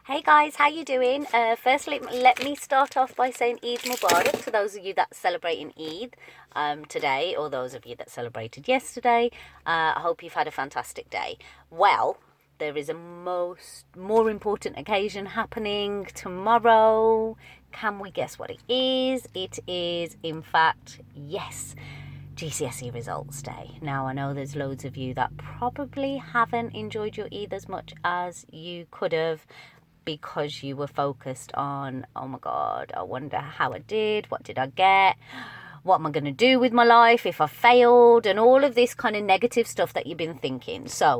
Hey guys, how you doing? Firstly, let me start off by saying Eid Mubarak to those of you that celebrating Eid today, or those of you that celebrated yesterday. I hope you've had a fantastic day. Well, there is a more important occasion happening tomorrow. Can we guess what it is? It is, in fact, yes, GCSE results day. Now, I know there's loads of you that probably haven't enjoyed your Eid as much as you could have, because you were focused on, oh my God, I wonder how I did, what did I get, what am I going to do with my life if I failed, and all of this kind of negative stuff that you've been thinking. So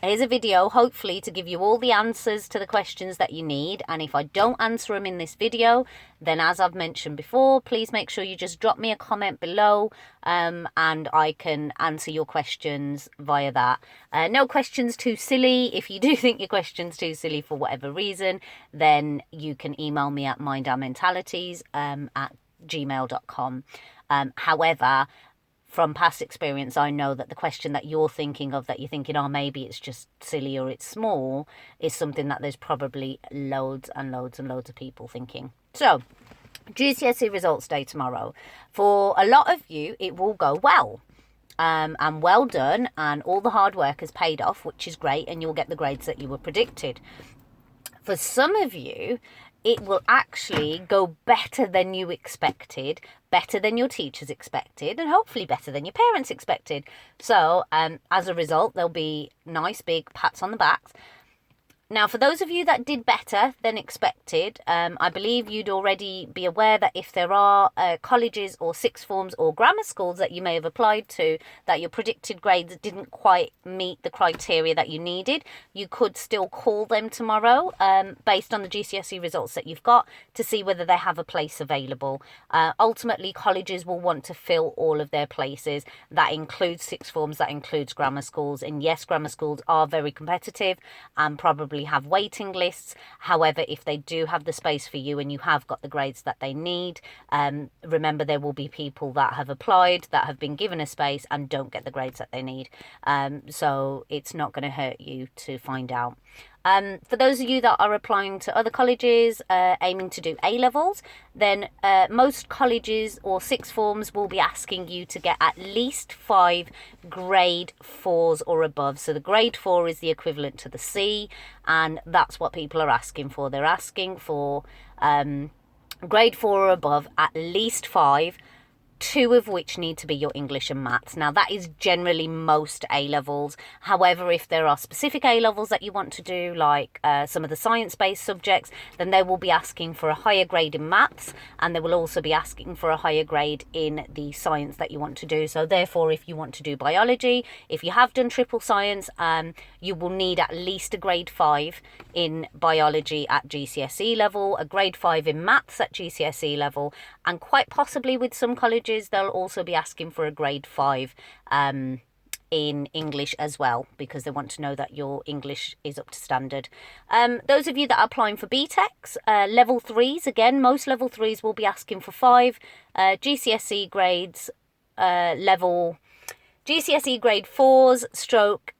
here's a video, hopefully, to give you all the answers to the questions that you need. And if I don't answer them in this video, then as I've mentioned before, please make sure you just drop me a comment below and I can answer your questions via that. No questions too silly. If you do think your question's too silly for whatever reason, then you can email me at mindourmentalities at gmail.com. However, from past experience, I know that the question that you're thinking of, that you're thinking, oh, maybe it's just silly or it's small, is something that there's probably loads and loads and loads of people thinking. So, GCSE results day tomorrow. For a lot of you, it will go well. And well done, and all the hard work has paid off, which is great, and you'll get the grades that you were predicted. For some of you, it will actually go better than you expected, better than your teachers expected, and hopefully better than your parents expected. So as a result, there'll be nice big pats on the backs. Now, for those of you that did better than expected, I believe you'd already be aware that if there are colleges or sixth forms or grammar schools that you may have applied to, that your predicted grades didn't quite meet the criteria that you needed, you could still call them tomorrow based on the GCSE results that you've got to see whether they have a place available. Ultimately, colleges will want to fill all of their places. That includes sixth forms, that includes grammar schools. And yes, grammar schools are very competitive and probably have waiting lists. However, if they do have the space for you and you have got the grades that they need, remember there will be people that have applied, that have been given a space and don't get the grades that they need. So it's not going to hurt you to find out. For those of you that are applying to other colleges, aiming to do A-levels, then most colleges or sixth forms will be asking you to get at least 5 grade 4s or above. So the grade 4 is the equivalent to the C, and that's what people are asking for. They're asking for grade 4 or above, at least 5, 2 of which need to be your English and maths. Now, that is generally most A-levels. However, if there are specific A-levels that you want to do, like some of the science-based subjects, then they will be asking for a higher grade in maths, and they will also be asking for a higher grade in the science that you want to do. So therefore, if you want to do biology, if you have done triple science, you will need at least a grade 5 in biology at GCSE level, a grade 5 in maths at GCSE level, and quite possibly with some colleges, they'll also be asking for a grade 5 in English as well, because they want to know that your English is up to standard. Those of you that are applying for BTECs, level 3s, again, most level 3s will be asking for 5 GCSE grades, GCSE grade 4s stroke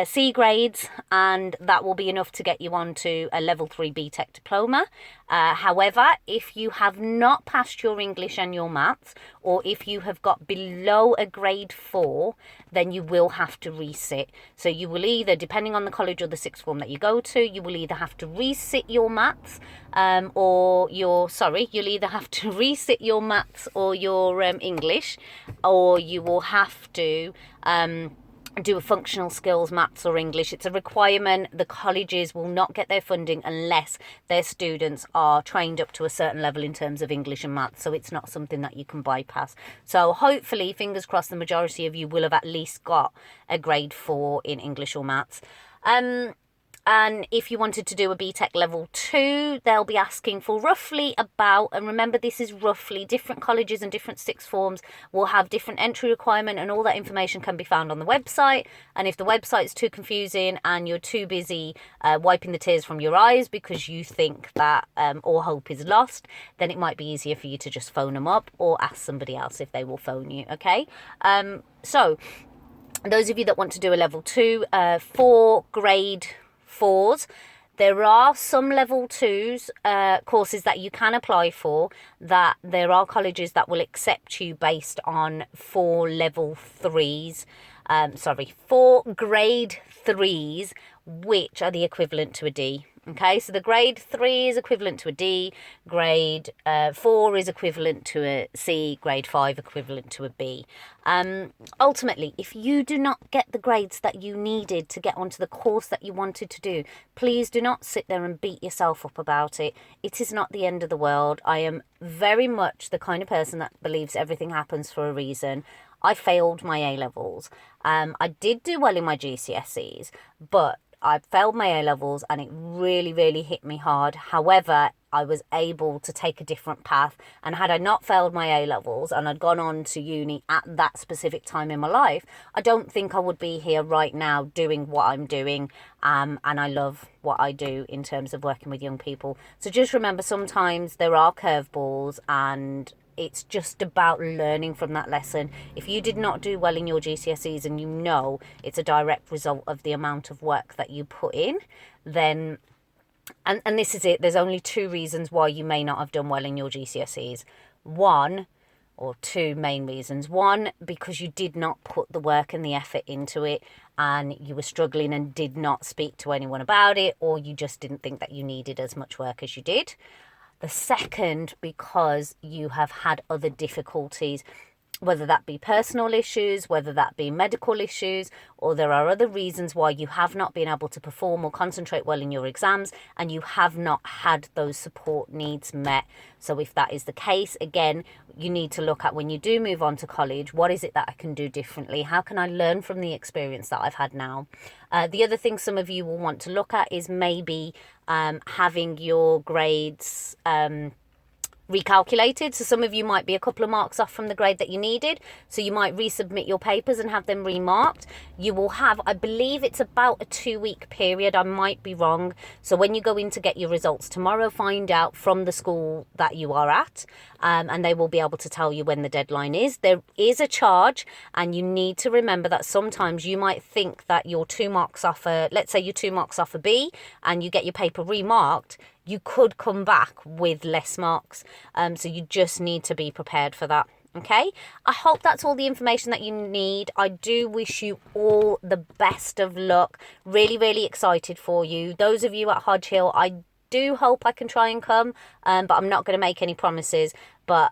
C grades, and that will be enough to get you on to a level 3 BTEC diploma. However, if you have not passed your English and your maths, or if you have got below a grade 4, then you will have to resit. So you will either, depending on the college or the sixth form that you go to, you will either have to resit your maths you'll either have to resit your maths or your English, or you will have to do a functional skills, maths or English. It's a requirement. The colleges will not get their funding unless their students are trained up to a certain level in terms of English and maths. So it's not something that you can bypass. So hopefully, fingers crossed, the majority of you will have at least got a grade 4 in English or maths. And if you wanted to do a BTEC level 2, they'll be asking for roughly about, and remember this is roughly, different colleges and different sixth forms will have different entry requirement, and all that information can be found on the website. And if the website's too confusing and you're too busy wiping the tears from your eyes because you think that all hope is lost, then it might be easier for you to just phone them up or ask somebody else if they will phone you, okay? So those of you that want to do a level 2, 4 grade 4s, There are some level 2s courses that you can apply for, that there are colleges that will accept you based on 4 level 3s, 4 grade 3s, which are the equivalent to a D. Okay, so the grade 3 is equivalent to a D, grade 4 is equivalent to a C, grade 5 equivalent to a B. Ultimately, if you do not get the grades that you needed to get onto the course that you wanted to do, please do not sit there and beat yourself up about it. It is not the end of the world. I am very much the kind of person that believes everything happens for a reason. I failed my A-levels. I did do well in my GCSEs, but I failed my A-levels and it really, really hit me hard. However, I was able to take a different path. And had I not failed my A-levels and I'd gone on to uni at that specific time in my life, I don't think I would be here right now doing what I'm doing. And I love what I do in terms of working with young people. So just remember, sometimes there are curveballs, and it's just about learning from that lesson. If you did not do well in your GCSEs and you know it's a direct result of the amount of work that you put in, then, and this is it, there's only 2 reasons why you may not have done well in your GCSEs. 1 or 2 main reasons. 1, because you did not put the work and the effort into it and you were struggling and did not speak to anyone about it, or you just didn't think that you needed as much work as you did. The second, because you have had other difficulties, whether that be personal issues, whether that be medical issues, or there are other reasons why you have not been able to perform or concentrate well in your exams, and you have not had those support needs met. So if that is the case, again, you need to look at, when you do move on to college, what is it that I can do differently? How can I learn from the experience that I've had now? The other thing some of you will want to look at is maybe having your grades recalculated. So some of you might be a couple of marks off from the grade that you needed, so you might resubmit your papers and have them remarked. You will have, I believe it's about a 2-week period, I might be wrong. So when you go in to get your results tomorrow, find out from the school that you are at, and they will be able to tell you when the deadline is. There is a charge, and you need to remember that sometimes you might think that you're 2 marks off let's say you're 2 marks off a B and you get your paper remarked, you could come back with less marks. So you just need to be prepared for that. Okay, I hope that's all the information that you need. I do wish you all the best of luck. Really, really excited for you. Those of you at Hodge Hill, I do hope I can try and come, but I'm not going to make any promises. But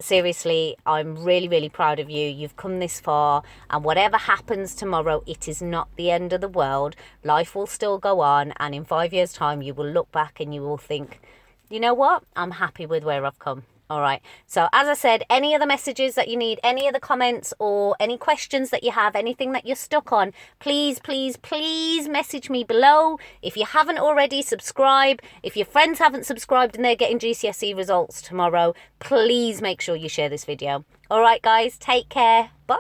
seriously, I'm really, really proud of you. You've come this far, and whatever happens tomorrow, it is not the end of the world. Life will still go on, and in 5 years' time, you will look back and you will think, you know what? I'm happy with where I've come. All right. So as I said, any other messages that you need, any other comments or any questions that you have, anything that you're stuck on, please, please, please message me below. If you haven't already, subscribe. If your friends haven't subscribed and they're getting GCSE results tomorrow, please make sure you share this video. All right, guys, take care. Bye.